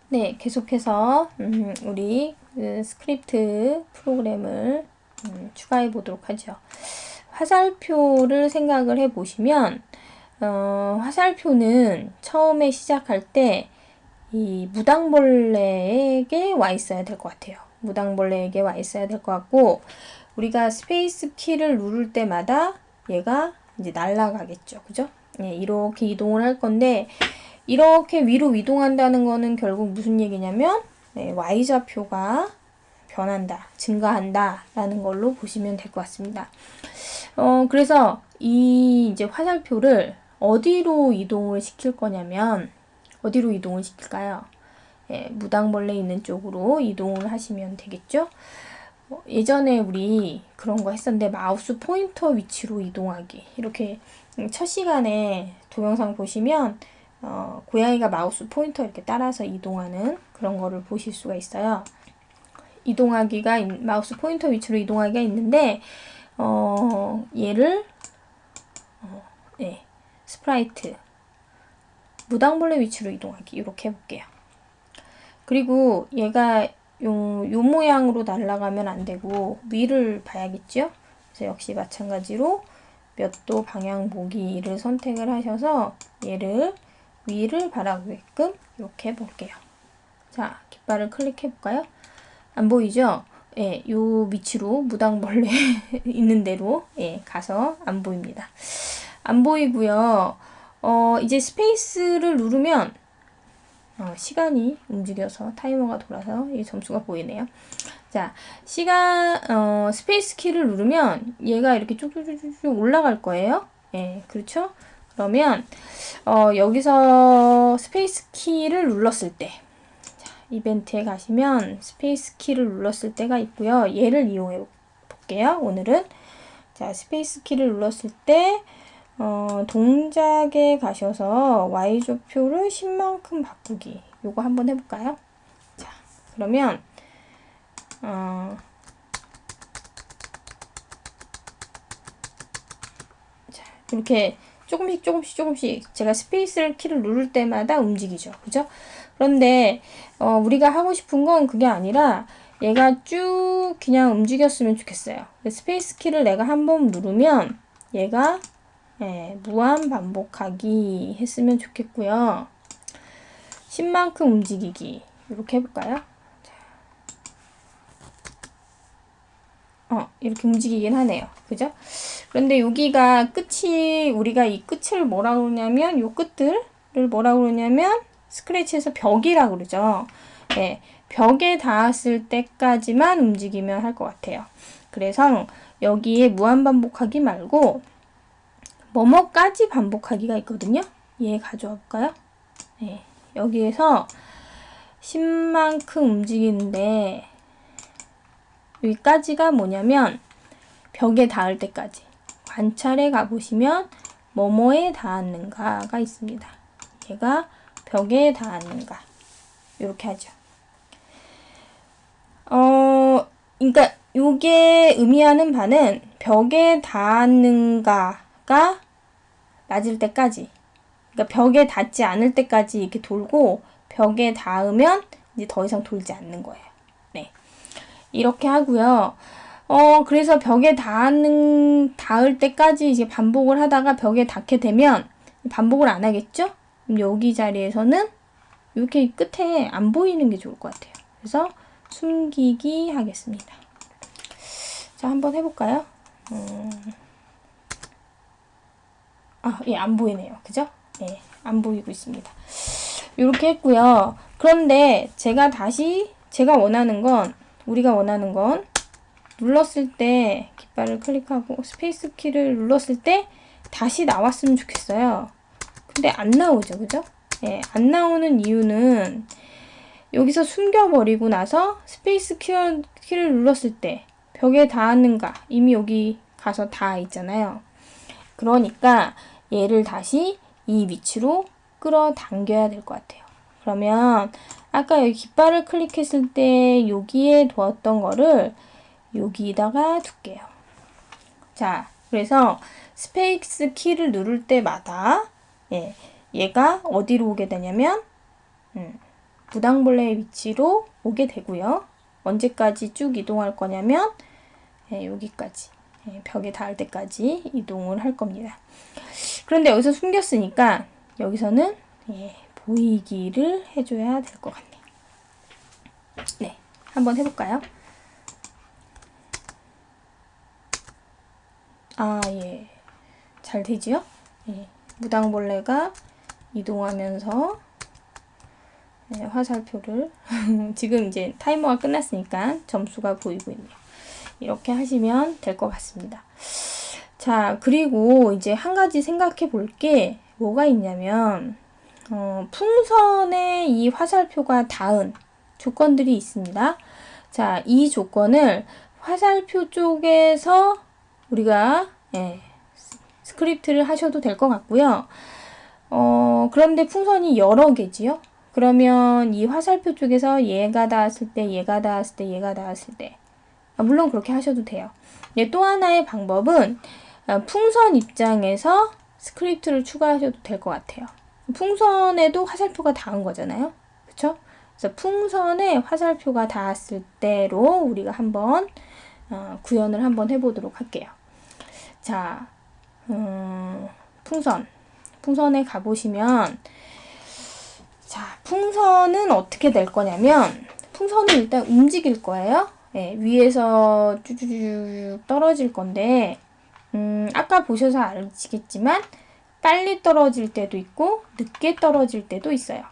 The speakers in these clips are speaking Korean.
네, 계속해서 우리 그 스크립트 프로그램을 추가해 보도록 하죠. 화살표를 생각을 해 보시면 화살표는 처음에 시작할 때 이 무당벌레에게 와 있어야 될 것 같아요. 무당벌레에게 와 있어야 될 것 같고, 우리가 스페이스 키를 누를 때마다 얘가 이제 날아가겠죠. 그죠? 예, 이렇게 이동을 할 건데, 이렇게 위로 이동한다는 거는 결국 무슨 얘기냐면, 네, Y좌표가 변한다, 증가한다 라는 걸로 보시면 될 것 같습니다. 그래서 이 이제 화살표를 어디로 이동을 시킬 거냐면, 어디로 이동을 시킬까요? 예, 무당벌레 있는 쪽으로 이동을 하시면 되겠죠? 예전에 우리 그런 거 했었는데, 마우스 포인터 위치로 이동하기. 이렇게 첫 시간에 동영상 보시면 고양이가 마우스 포인터 이렇게 따라서 이동하는 그런 거를 보실 수가 있어요. 이동하기가 마우스 포인터 위치로 이동하기가 있는데, 얘를 네, 스프라이트 무당벌레 위치로 이동하기 이렇게 해볼게요. 그리고 얘가 요 모양으로 날아가면 안 되고 위를 봐야겠죠? 그래서 역시 마찬가지로 몇 도 방향 보기를 선택을 하셔서 얘를 위를 바라보게끔 이렇게 해볼게요. 자, 깃발을 클릭해 볼까요? 안 보이죠? 예, 요 위치로 무당벌레 있는 대로 예, 가서 안 보입니다. 안 보이고요. 이제 스페이스를 누르면 시간이 움직여서 타이머가 돌아서 이 점수가 보이네요. 자, 스페이스 키를 누르면 얘가 이렇게 쭉쭉쭉쭉 올라갈 거예요. 예, 그렇죠? 그러면 여기서 스페이스 키를 눌렀을 때, 자, 이벤트에 가시면 스페이스 키를 눌렀을 때가 있고요. 얘를 이용해 볼게요. 오늘은 자, 스페이스 키를 눌렀을 때 동작에 가셔서 Y좌표를 10만큼 바꾸기. 요거 한번 해볼까요? 자, 그러면 자, 이렇게 조금씩 제가 스페이스 키를 누를 때마다 움직이죠. 그죠? 그런데 우리가 하고 싶은 건 그게 아니라 얘가 쭉 그냥 움직였으면 좋겠어요. 스페이스 키를 내가 한번 누르면 얘가 무한 반복하기 했으면 좋겠고요. 10만큼 움직이기 이렇게 해볼까요? 이렇게 움직이긴 하네요. 그죠? 그런데 여기가 끝이, 우리가 이 끝을 뭐라 그러냐면, 요 끝들을 뭐라 그러냐면, 스크래치에서 벽이라 그러죠. 네, 벽에 닿았을 때까지만 움직이면 할 것 같아요. 그래서 여기에 무한 반복하기 말고, 뭐뭐까지 반복하기가 있거든요. 얘 가져와 볼까요? 네, 여기에서 10만큼 움직이는데, 여기까지가 뭐냐면 벽에 닿을 때까지 관찰에 가보시면 뭐뭐에 닿았는가가 있습니다. 얘가 벽에 닿았는가 이렇게 하죠. 그러니까 요게 의미하는 바는 벽에 닿았는가가 낮을 때까지, 그러니까 벽에 닿지 않을 때까지 이렇게 돌고 벽에 닿으면 이제 더 이상 돌지 않는 거예요. 네. 이렇게 하고요. 그래서 벽에 닿을 때까지 이제 반복을 하다가 벽에 닿게 되면 반복을 안 하겠죠? 그럼 여기 자리에서는 이렇게 끝에 안 보이는 게 좋을 것 같아요. 그래서 숨기기 하겠습니다. 자, 한번 해볼까요? 예, 안 보이네요. 그죠? 네, 안 보이고 있습니다. 이렇게 했고요. 그런데 우리가 원하는 건 눌렀을 때 깃발을 클릭하고 스페이스 키를 눌렀을 때 다시 나왔으면 좋겠어요. 근데 안 나오죠. 그죠? 예, 안 나오는 이유는 여기서 숨겨버리고 나서 스페이스 키를 눌렀을 때 벽에 닿았는가 이미 여기 가서 닿아 있잖아요. 그러니까 얘를 다시 이 위치로 끌어당겨야 될 것 같아요. 그러면 아까 여기 깃발을 클릭했을 때 여기에 두었던 거를 여기다가 둘게요. 자, 그래서 스페이스 키를 누를 때마다 얘가 어디로 오게 되냐면 무당벌레의 위치로 오게 되고요. 언제까지 쭉 이동할 거냐면 여기까지 벽에 닿을 때까지 이동을 할 겁니다. 그런데 여기서 숨겼으니까 여기서는 보이기를 해줘야 될 것 같네요. 네, 한번 해볼까요? 예, 잘 되지요? 무당벌레가 이동하면서 화살표를 지금 이제 타이머가 끝났으니까 점수가 보이고 있네요. 이렇게 하시면 될 것 같습니다. 자, 그리고 이제 한 가지 생각해 볼 게 뭐가 있냐면 풍선에 이 화살표가 닿은 조건들이 있습니다. 자, 이 조건을 화살표 쪽에서 우리가 스크립트를 하셔도 될 것 같고요. 그런데 풍선이 여러 개지요. 그러면 이 화살표 쪽에서 얘가 닿았을 때, 얘가 닿았을 때, 얘가 닿았을 때 물론 그렇게 하셔도 돼요. 또 하나의 방법은 풍선 입장에서 스크립트를 추가하셔도 될 것 같아요. 풍선에도 화살표가 닿은 거잖아요. 그쵸? 그래서 풍선에 화살표가 닿았을 때로 우리가 한번 구현을 한번 해보도록 할게요. 자, 풍선에 가보시면 자, 풍선은 어떻게 될 거냐면 풍선은 일단 움직일 거예요. 위에서 쭈쭈쭈 떨어질 건데 아까 보셔서 아시겠지만 빨리 떨어질 때도 있고 늦게 떨어질 때도 있어요.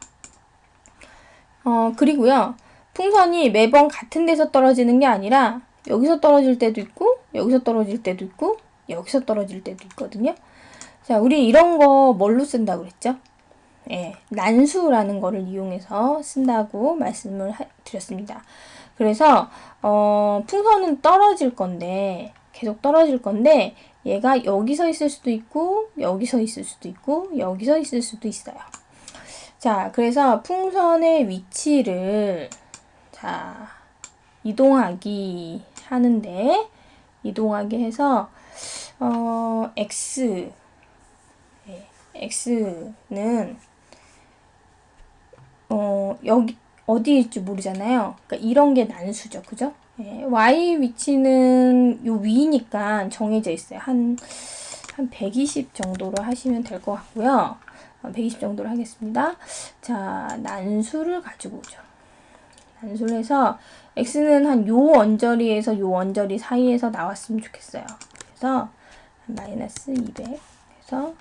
그리고요. 풍선이 매번 같은 데서 떨어지는 게 아니라 여기서 떨어질 때도 있고 여기서 떨어질 때도 있고 여기서 떨어질 때도 있거든요. 자, 우리 이런 거 뭘로 쓴다고 그랬죠? 난수라는 거를 이용해서 쓴다고 말씀을 드렸습니다. 그래서 풍선은 떨어질 건데 계속 떨어질 건데 얘가 여기서 있을 수도 있고 여기서 있을 수도 있고 여기서 있을 수도 있어요. 자, 그래서 풍선의 위치를 자 이동하기 하는데 이동하게 해서 x는 여기 어디일지 모르잖아요. 그러니까 이런 게 난수죠. 그죠? y 위치는 요 위니까 정해져 있어요. 한 120 정도로 하시면 될 것 같고요. 120 정도로 하겠습니다. 자, 난수를 가지고 오죠. 난수를 해서 x는 한 요 언저리에서 요 언저리 사이에서 나왔으면 좋겠어요. 그래서 마이너스 200 해서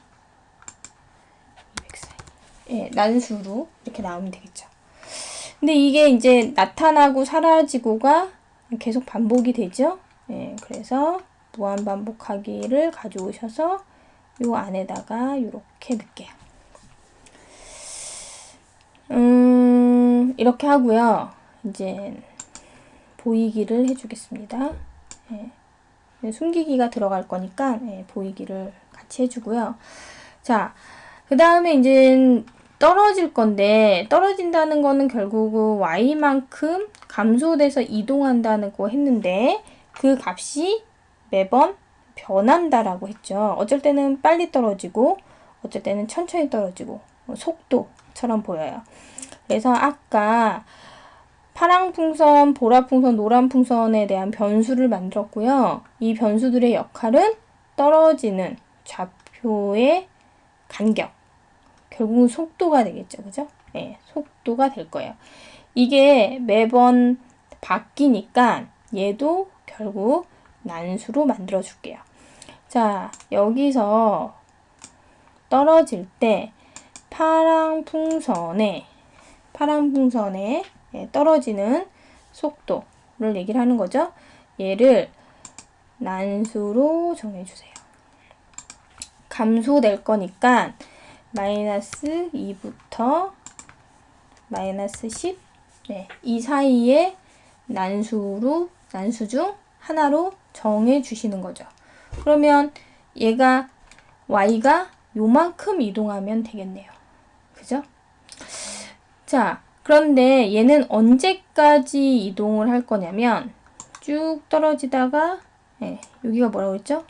200 사이. 난수로 이렇게 나오면 되겠죠. 근데 이게 이제 나타나고 사라지고가 계속 반복이 되죠. 그래서 무한 반복하기를 가져오셔서 요 안에다가 이렇게 넣을게요. 이렇게 하고요. 이제 보이기를 해주겠습니다. 숨기기가 들어갈 거니까 보이기를 같이 해주고요. 자, 그 다음에 이제 떨어질 건데 떨어진다는 거는 결국 y만큼 감소돼서 이동한다는 거 했는데 그 값이 매번 변한다라고 했죠. 어쩔 때는 빨리 떨어지고 어쩔 때는 천천히 떨어지고 속도처럼 보여요. 그래서 아까 파랑 풍선, 보라 풍선, 노란 풍선에 대한 변수를 만들었고요. 이 변수들의 역할은 떨어지는 좌표의 간격, 결국은 속도가 되겠죠. 그죠? 속도가 될 거예요. 이게 매번 바뀌니까 얘도 결국 난수로 만들어 줄게요. 자, 여기서 떨어질 때 파랑 풍선에 떨어지는 속도를 얘기를 하는 거죠. 얘를 난수로 정해주세요. 감소될 거니까 마이너스 2부터 마이너스 10 이 사이에 난수 중 하나로 정해 주시는 거죠. 그러면 얘가 y가 요만큼 이동하면 되겠네요. 그죠? 자, 그런데 얘는 언제까지 이동을 할 거냐면 쭉 떨어지다가 여기가 뭐라고 했죠?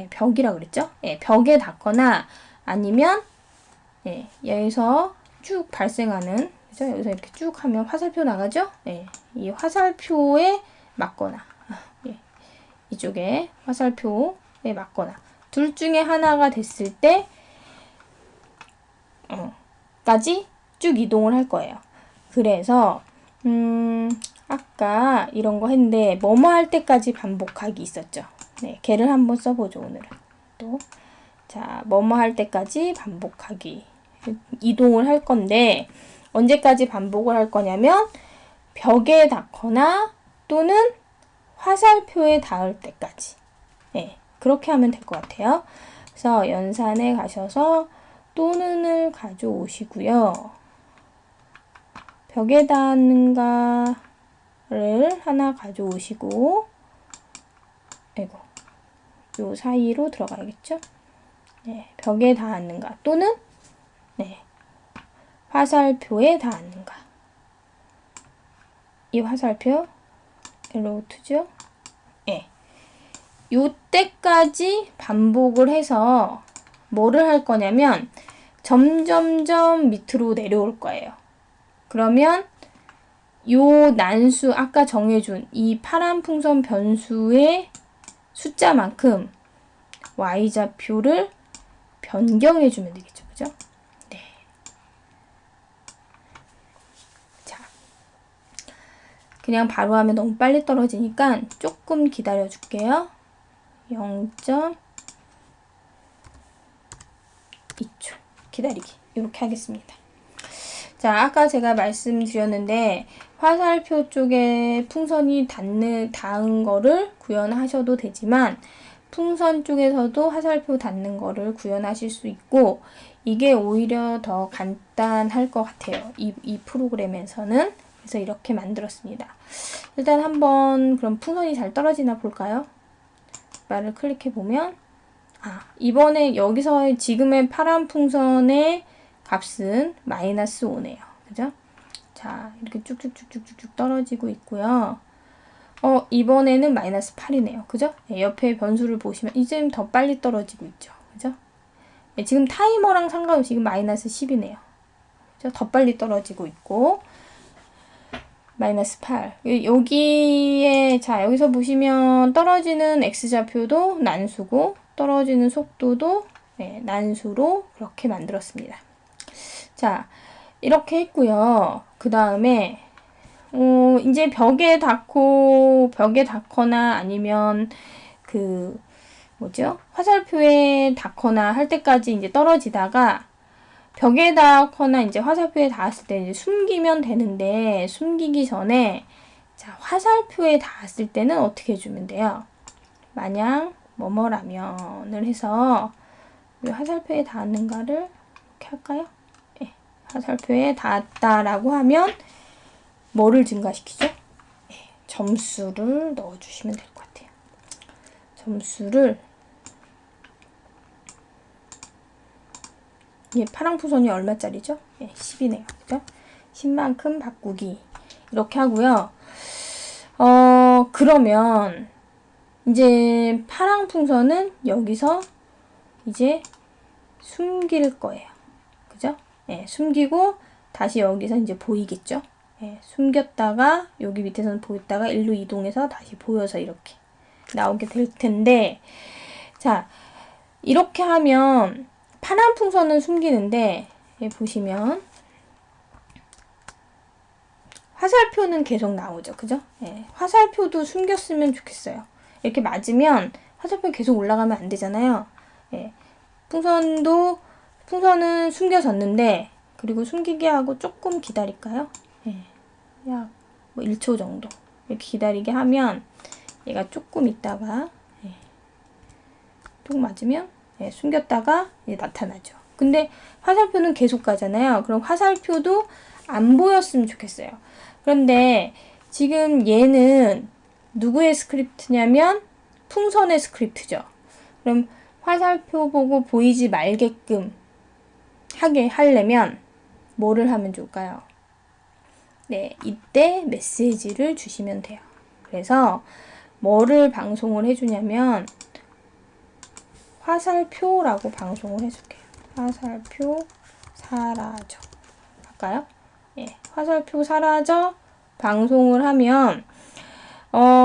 벽이라고 그랬죠? 벽에 닿거나 아니면 여기서 쭉 발생하는 그죠? 여기서 이렇게 쭉 하면 화살표 나가죠? 예. 이 화살표에 맞거나, 예. 이쪽에 화살표에 맞거나, 둘 중에 하나가 됐을 때, 까지 쭉 이동을 할 거예요. 그래서, 아까 이런 거 했는데, 뭐뭐 할 때까지 반복하기 있었죠? 네. 걔를 한번 써보죠, 오늘은. 또. 자, 뭐뭐 할 때까지 반복하기. 이동을 할 건데, 언제까지 반복을 할 거냐면, 벽에 닿거나 또는 화살표에 닿을 때까지. 네, 그렇게 하면 될 것 같아요. 그래서 연산에 가셔서 또는을 가져오시고요. 벽에 닿는가를 하나 가져오시고, 아이고, 요 사이로 들어가야겠죠? 네, 벽에 닿았는가 또는 네, 화살표에 닿았는가. 이 화살표 엘로우트죠? 예. 요때까지 반복을 해서 뭐를 할 거냐면 점점점 밑으로 내려올 거예요. 그러면 요 난수 아까 정해준 이 파란 풍선 변수의 숫자만큼 y좌표를 변경해 주면 되겠죠. 그죠? 네. 자. 그냥 바로 하면 너무 빨리 떨어지니까 조금 기다려 줄게요. 0.2초 기다리기. 이렇게 하겠습니다. 자, 아까 제가 말씀드렸는데 화살표 쪽에 풍선이 닿은 거를 구현하셔도 되지만 풍선 쪽에서도 화살표 닿는 거를 구현하실 수 있고 이게 오히려 더 간단할 것 같아요. 이 프로그램에서는. 그래서 이렇게 만들었습니다. 일단 한번 그럼 풍선이 잘 떨어지나 볼까요? 말을 클릭해 보면 이번에 여기서 지금의 파란 풍선의 값은 -5네요. 그죠? 자, 이렇게 쭉쭉쭉쭉쭉 떨어지고 있고요. 이번에는 -8이네요. 그죠? 네, 옆에 변수를 보시면 이제 더 빨리 떨어지고 있죠. 그죠? 네, 지금 타이머랑 상관없이 지금 -10이네요. 그죠? 더 빨리 떨어지고 있고 -8. 여기에, 자, 여기서 보시면 떨어지는 x좌표도 난수고, 떨어지는 속도도 네, 난수로 그렇게 만들었습니다. 자, 이렇게 했고요. 그 다음에, 이제 벽에 닿거나 아니면 화살표에 닿거나 할 때까지 이제 떨어지다가, 벽에 닿거나 이제 화살표에 닿았을 때 이제 숨기면 되는데 숨기기 전에 자, 화살표에 닿았을 때는 어떻게 해주면 돼요? 만약 뭐뭐라면을 해서 화살표에 닿았는가를 이렇게 할까요? 네, 화살표에 닿았다라고 하면 뭐를 증가시키죠? 네, 점수를 넣어주시면 될 것 같아요. 점수를 파랑 풍선이 얼마짜리죠? 네, 10이네요. 그죠? 10만큼 바꾸기. 이렇게 하고요. 그러면 이제 파랑 풍선은 여기서 이제 숨길 거예요. 그죠? 네, 숨기고 다시 여기서 이제 보이겠죠? 네, 숨겼다가 여기 밑에서는 보였다가 일로 이동해서 다시 보여서 이렇게 나오게 될 텐데 자, 이렇게 하면 파란 풍선은 숨기는데 보시면 화살표는 계속 나오죠. 그죠? 네, 화살표도 숨겼으면 좋겠어요. 이렇게 맞으면 화살표 계속 올라가면 안 되잖아요. 네, 풍선은 숨겨졌는데 그리고 숨기게 하고 조금 기다릴까요? 네, 약 1초 정도 이렇게 기다리게 하면 얘가 조금 있다가 뚝 맞으면 숨겼다가 이제 나타나죠. 근데 화살표는 계속 가잖아요. 그럼 화살표도 안 보였으면 좋겠어요. 그런데 지금 얘는 누구의 스크립트냐면 풍선의 스크립트죠. 그럼 화살표 보고 보이지 말게끔 하게 하려면 뭐를 하면 좋을까요? 네, 이때 메시지를 주시면 돼요. 그래서 뭐를 방송을 해주냐면 화살표라고 방송을 해줄게요. 화살표 사라져. 할까요? 예, 화살표 사라져 방송을 하면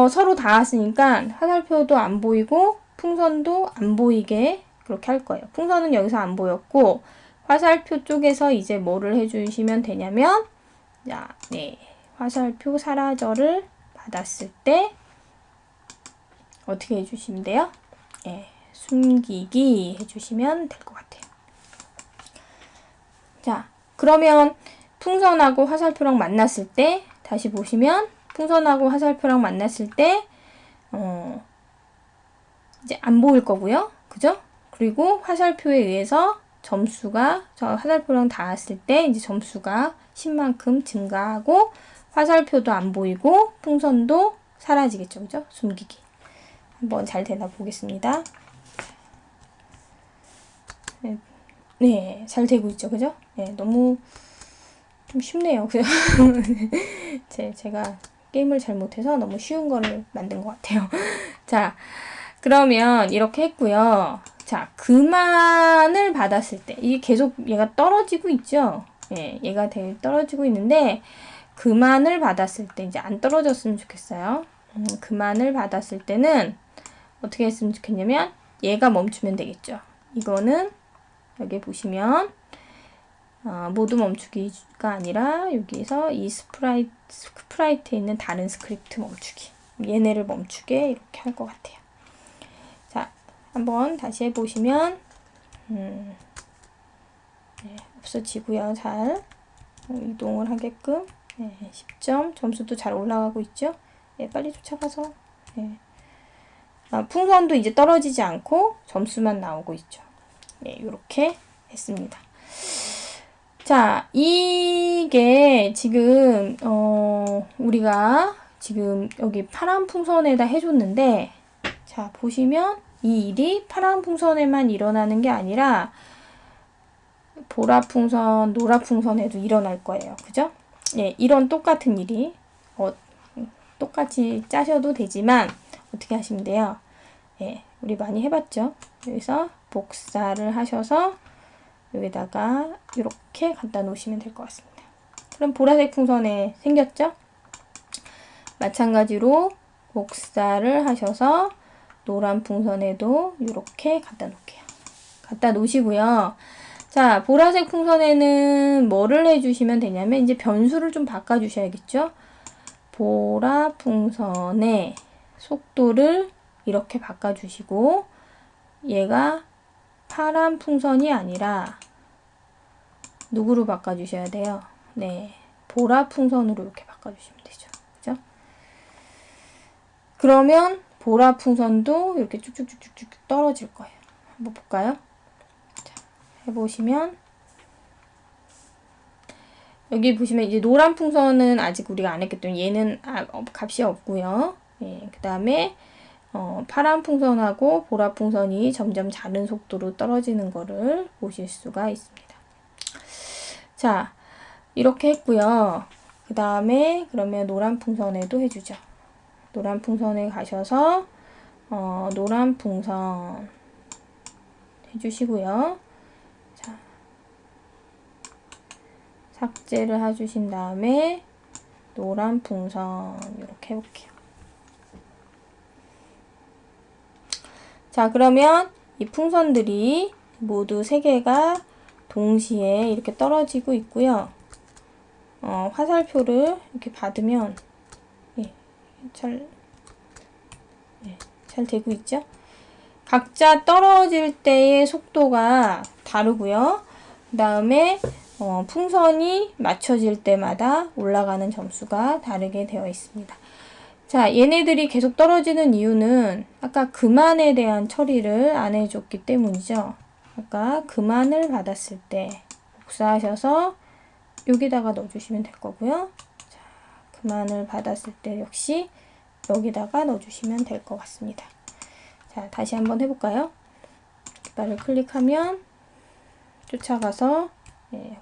서로 닿았으니까 화살표도 안 보이고 풍선도 안 보이게 그렇게 할 거예요. 풍선은 여기서 안 보였고 화살표 쪽에서 이제 뭐를 해주시면 되냐면 자, 네, 화살표 사라져를 받았을 때 어떻게 해주시면 돼요? 네, 숨기기 해주시면 될 것 같아요. 자, 그러면 풍선하고 화살표랑 만났을 때 다시 보시면 풍선하고 화살표랑 만났을 때 이제 안 보일 거고요. 그죠? 그리고 화살표에 의해서 점수가 저 화살표랑 닿았을 때 이제 점수가 10만큼 증가하고 화살표도 안 보이고 풍선도 사라지겠죠. 그죠? 숨기기. 한번 잘 되나 보겠습니다. 네, 잘 되고 있죠. 그죠? 네, 너무 좀 쉽네요. 그죠? 제가 게임을 잘 못해서 너무 쉬운 거를 만든 것 같아요. 자, 그러면 이렇게 했고요. 자, 그만을 받았을 때 이게 계속 얘가 떨어지고 있죠. 예, 얘가 되게 떨어지고 있는데 그만을 받았을 때 이제 안 떨어졌으면 좋겠어요. 그만을 받았을 때는 어떻게 했으면 좋겠냐면 얘가 멈추면 되겠죠. 이거는 여기 보시면 모두 멈추기가 아니라 여기서 이 스프라이트에 있는 다른 스크립트 멈추기, 얘네를 멈추게 이렇게 할 것 같아요. 자, 한번 다시 해보시면 네, 없어지고요. 잘 이동을 하게끔 10점 점수도 잘 올라가고 있죠. 빨리 쫓아가서 풍선도 이제 떨어지지 않고 점수만 나오고 있죠. 이렇게 했습니다. 자, 이게 지금 우리가 지금 여기 파란 풍선에다 해줬는데 자, 보시면 이 일이 파란 풍선에만 일어나는 게 아니라 보라 풍선, 노라 풍선에도 일어날 거예요. 그죠? 예, 이런 똑같은 일이 똑같이 짜셔도 되지만 어떻게 하시면 돼요? 예, 우리 많이 해봤죠? 여기서 복사를 하셔서 여기다가 이렇게 갖다 놓으시면 될 것 같습니다. 그럼 보라색 풍선에 생겼죠? 마찬가지로 복사를 하셔서 노란 풍선에도 이렇게 갖다 놓을게요. 갖다 놓으시고요. 자, 보라색 풍선에는 뭐를 해주시면 되냐면 이제 변수를 좀 바꿔주셔야겠죠? 보라 풍선의 속도를 이렇게 바꿔주시고 얘가 파란 풍선이 아니라 누구로 바꿔주셔야 돼요? 네, 보라 풍선으로 이렇게 바꿔주시면 되죠. 그죠? 그러면 보라 풍선도 이렇게 쭉쭉쭉쭉 떨어질 거예요. 한번 볼까요? 자, 해보시면 여기 보시면 이제 노란 풍선은 아직 우리가 안 했기 때문에 얘는 값이 없고요. 예, 그 다음에 파란 풍선하고 보라 풍선이 점점 작은 속도로 떨어지는 거를 보실 수가 있습니다. 자, 이렇게 했고요. 그 다음에 그러면 노란 풍선에도 해주죠. 노란 풍선에 가셔서 노란 풍선 해주시고요. 자, 삭제를 해주신 다음에 노란 풍선 이렇게 해볼게요. 자, 그러면 이 풍선들이 모두 3개가 동시에 이렇게 떨어지고 있고요. 화살표를 이렇게 받으면 잘 되고 있죠? 각자 떨어질 때의 속도가 다르고요. 그 다음에 풍선이 맞춰질 때마다 올라가는 점수가 다르게 되어 있습니다. 자, 얘네들이 계속 떨어지는 이유는 아까 그만에 대한 처리를 안 해줬기 때문이죠. 아까 그만을 받았을 때 복사하셔서 여기다가 넣어주시면 될 거고요. 자, 그만을 받았을 때 역시 여기다가 넣어주시면 될 것 같습니다. 자, 다시 한번 해볼까요? 깃발을 클릭하면 쫓아가서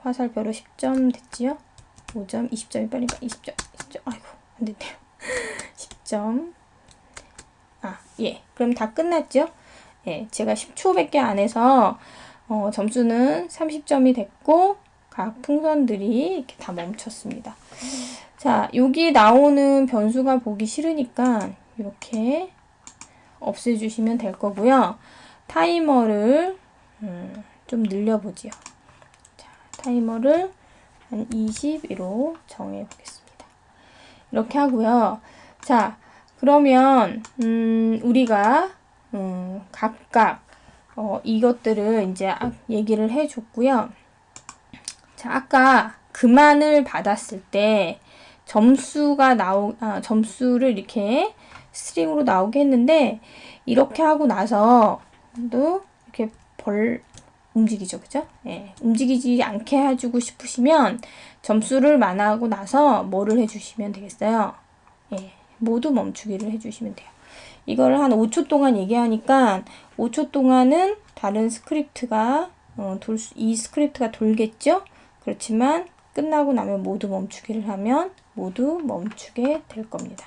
화살표로 10점 됐지요? 5점, 20점이 빨리 20점, 20점, 아이고 안 됐네요. 10점. 그럼 다 끝났죠? 제가 10초밖에 안 해서 점수는 30점이 됐고 각 풍선들이 이렇게 다 멈췄습니다. 자, 여기 나오는 변수가 보기 싫으니까 이렇게 없애주시면 될 거고요. 타이머를 좀 늘려보지요. 자, 타이머를 한 20으로 정해보겠습니다. 이렇게 하고요. 자, 그러면 우리가 각각 이것들을 이제 얘기를 해줬고요. 자, 아까 그만을 받았을 때 점수를 이렇게 스트링으로 나오게 했는데, 이렇게 하고 나서도 이렇게 움직이죠. 그죠? 예, 움직이지 않게 해주고 싶으시면 점수를 만회하고 나서 뭐를 해주시면 되겠어요? 예, 모두 멈추기를 해주시면 돼요. 이거를 한 5초 동안 얘기하니까 5초 동안은 다른 스크립트가 이 스크립트가 돌겠죠? 그렇지만 끝나고 나면 모두 멈추기를 하면 모두 멈추게 될 겁니다.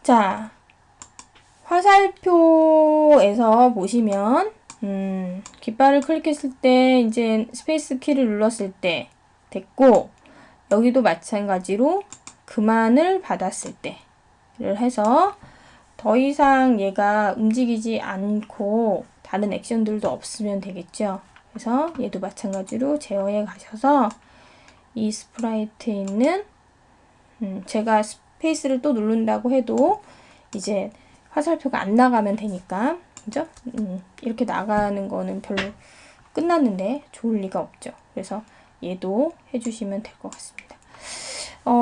자, 화살표에서 보시면 깃발을 클릭했을 때 이제 스페이스 키를 눌렀을 때 됐고, 여기도 마찬가지로 그만을 받았을 때를 해서 더 이상 얘가 움직이지 않고 다른 액션들도 없으면 되겠죠. 그래서 얘도 마찬가지로 제어에 가셔서 이 스프라이트에 있는 제가 스페이스를 또 누른다고 해도 이제 화살표가 안 나가면 되니까, 그죠? 이렇게 나가는 거는 별로 끝났는데 좋을 리가 없죠. 그래서 얘도 해주시면 될 것 같습니다.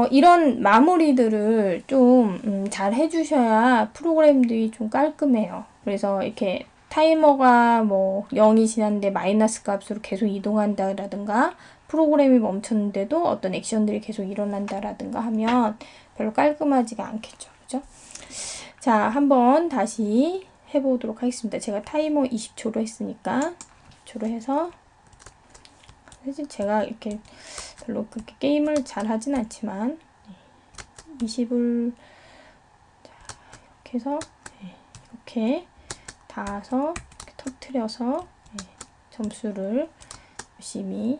이런 마무리들을 좀 잘 해주셔야 프로그램들이 좀 깔끔해요. 그래서 이렇게 타이머가 뭐 0이 지났는데 마이너스 값으로 계속 이동한다라든가, 프로그램이 멈췄는데도 어떤 액션들이 계속 일어난다라든가 하면 별로 깔끔하지가 않겠죠. 그죠? 자, 한번 다시 해보도록 하겠습니다. 제가 타이머 20초로 했으니까 20초로 해서, 사실 제가 이렇게 별로 그렇게 게임을 잘 하진 않지만 20을 이렇게 해서 이렇게 닿아서 이렇게 터트려서 점수를 열심히.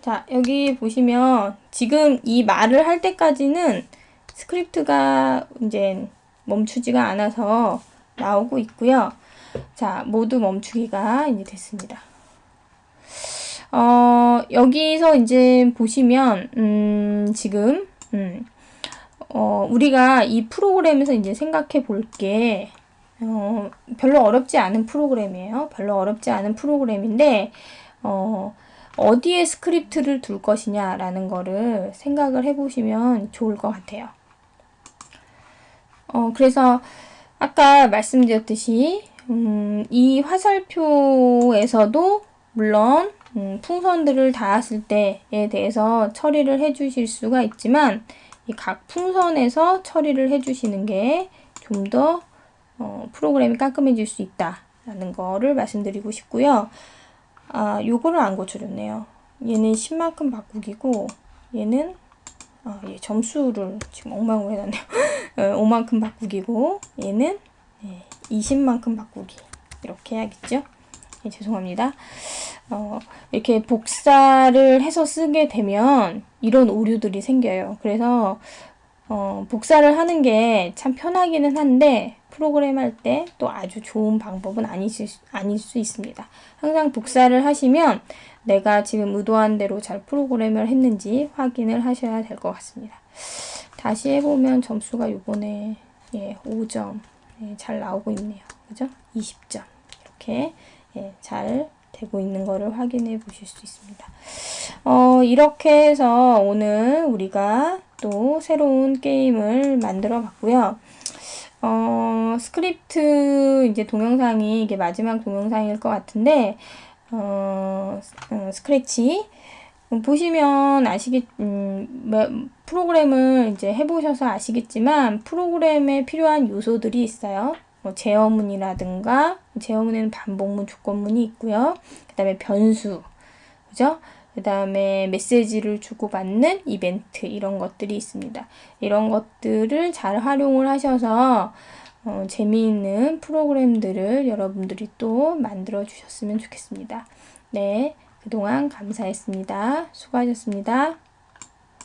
자, 여기 보시면 지금 이 말을 할 때까지는 스크립트가 이제 멈추지가 않아서 나오고 있고요. 자, 모두 멈추기가 이제 됐습니다. 여기서 이제 보시면 지금 우리가 이 프로그램에서 이제 생각해 볼 게 별로 어렵지 않은 프로그램이에요. 별로 어렵지 않은 프로그램인데 어디에 스크립트를 둘 것이냐라는 거를 생각을 해보시면 좋을 것 같아요. 그래서 아까 말씀드렸듯이 이 화살표에서도 물론 풍선들을 닿았을 때에 대해서 처리를 해주실 수가 있지만, 이 각 풍선에서 처리를 해주시는 게 좀 더 프로그램이 깔끔해질 수 있다라는 거를 말씀드리고 싶고요. 아, 요거를 안 고쳐줬네요. 얘는 10만큼 바꾸기고, 얘는 얘 점수를 지금 엉망으로 해놨네요. 5만큼 바꾸기고, 얘는 20만큼 바꾸기. 이렇게 해야겠죠? 죄송합니다. 이렇게 복사를 해서 쓰게 되면 이런 오류들이 생겨요. 그래서 복사를 하는 게 참 편하기는 한데, 프로그램 할 때 또 아주 좋은 방법은 아닐 수 있습니다. 항상 복사를 하시면 내가 지금 의도한 대로 잘 프로그램을 했는지 확인을 하셔야 될 것 같습니다. 다시 해보면 점수가 요번에 5점 잘 나오고 있네요. 그죠? 20점 이렇게 잘 되고 있는 거를 확인해 보실 수 있습니다. 이렇게 해서 오늘 우리가 또 새로운 게임을 만들어 봤고요. 스크립트 이제 동영상이 이게 마지막 동영상일 것 같은데, 스크래치 보시면 프로그램을 이제 해보셔서 아시겠지만 프로그램에 필요한 요소들이 있어요. 제어문이라든가, 제어문에는 반복문, 조건문이 있고요. 그 다음에 변수, 그죠? 그 다음에 메시지를 주고받는 이벤트, 이런 것들이 있습니다. 이런 것들을 잘 활용을 하셔서 재미있는 프로그램들을 여러분들이 또 만들어 주셨으면 좋겠습니다. 네, 그동안 감사했습니다. 수고하셨습니다.